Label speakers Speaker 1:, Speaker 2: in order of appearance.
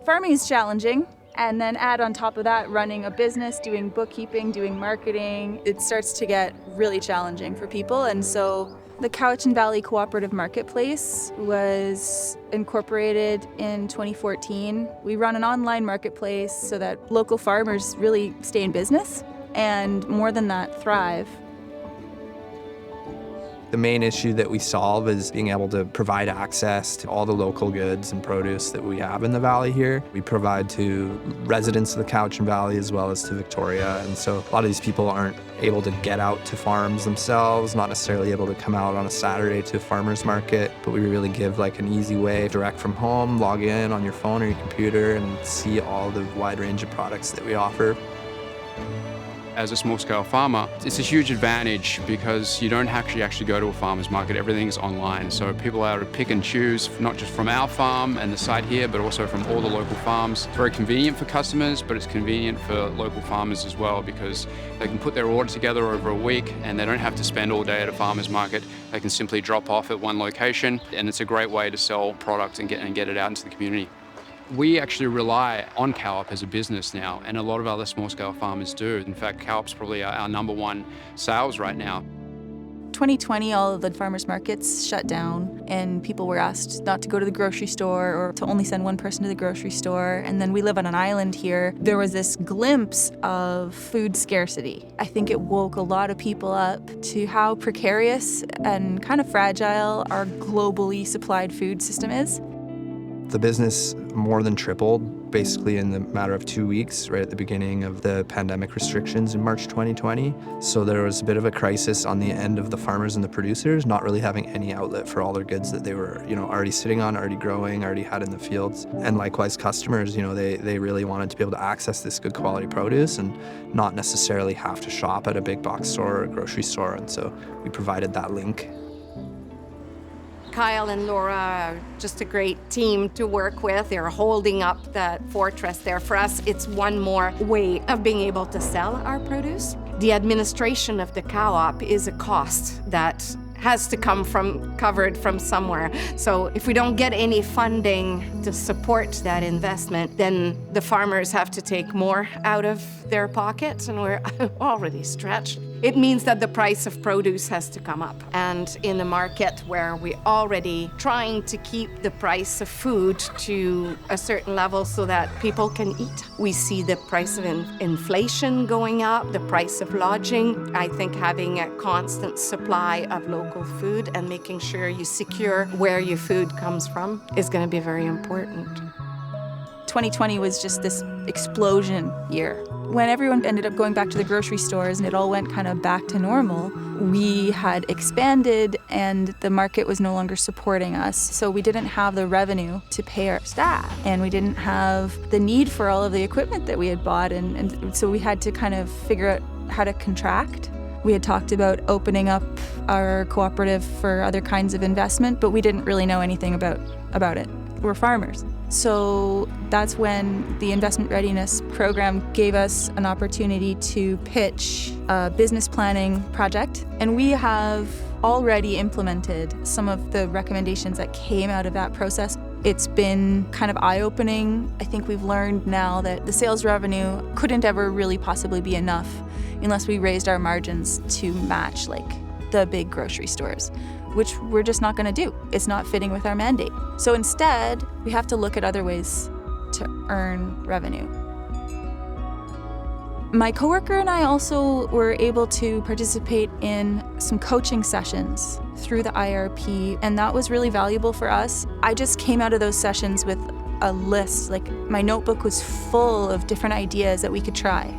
Speaker 1: Farming is challenging. And then add on top of that, running a business, doing bookkeeping, doing marketing, it starts to get really challenging for people. And so the Cowichan Valley Co-operative Marketplace was incorporated in 2014. We run an online marketplace so that local farmers really stay in business and more than that, thrive.
Speaker 2: The main issue that we solve is being able to provide access to all the local goods and produce that we have in the valley here. We provide to residents of the Cowichan Valley as well as to Victoria, and so a lot of these people aren't able to get out to farms themselves, not necessarily able to come out on a Saturday to a farmer's market, but we really give like an easy way direct from home, log in on your phone or your computer and see all the wide range of products that we offer.
Speaker 3: As a small-scale farmer, it's a huge advantage because you don't actually go to a farmer's market. Everything's online, so people are able to pick and choose, not just from our farm and the site here, but also from all the local farms. It's very convenient for customers, but it's convenient for local farmers as well because they can put their order together over a week and they don't have to spend all day at a farmer's market. They can simply drop off at one location, and it's a great way to sell product and get it out into the community. We actually rely on Co-op as a business now, and a lot of other small-scale farmers do. In fact, Co-op's probably our number one sales right now.
Speaker 1: 2020, all of the farmers markets shut down and people were asked not to go to the grocery store or to only send one person to the grocery store. And then we live on an island here. There was this glimpse of food scarcity. I think it woke a lot of people up to how precarious and kind of fragile our globally supplied food system is.
Speaker 2: The business more than tripled basically in the matter of 2 weeks, right at the beginning of the pandemic restrictions in March 2020. So there was a bit of a crisis on the end of the farmers and the producers, not really having any outlet for all their goods that they were, already sitting on, already growing, already had in the fields. And likewise, customers, they really wanted to be able to access this good quality produce and not necessarily have to shop at a big box store or a grocery store. And so we provided that link.
Speaker 4: Kyle and Laura are just a great team to work with. They're holding up that fortress there for us. It's one more way of being able to sell our produce. The administration of the co-op is a cost that has to come covered from somewhere. So if we don't get any funding to support that investment, then the farmers have to take more out of their pockets, and we're already stretched. It means that the price of produce has to come up. And in a market where we're already trying to keep the price of food to a certain level so that people can eat, we see the price of inflation going up, the price of lodging. I think having a constant supply of local food and making sure you secure where your food comes from is going to be very important.
Speaker 1: 2020 was just this explosion year. When everyone ended up going back to the grocery stores and it all went kind of back to normal, we had expanded and the market was no longer supporting us. So we didn't have the revenue to pay our staff, and we didn't have the need for all of the equipment that we had bought. And so we had to kind of figure out how to contract. We had talked about opening up our cooperative for other kinds of investment, but we didn't really know anything about it. We're farmers. So that's when the Investment Readiness Program gave us an opportunity to pitch a business planning project. And we have already implemented some of the recommendations that came out of that process. It's been kind of eye-opening. I think we've learned now that the sales revenue couldn't ever really possibly be enough unless we raised our margins to match the big grocery stores, which we're just not going to do. It's not fitting with our mandate. So instead, we have to look at other ways to earn revenue. My coworker and I also were able to participate in some coaching sessions through the IRP, and that was really valuable for us. I just came out of those sessions with a list. My notebook was full of different ideas that we could try.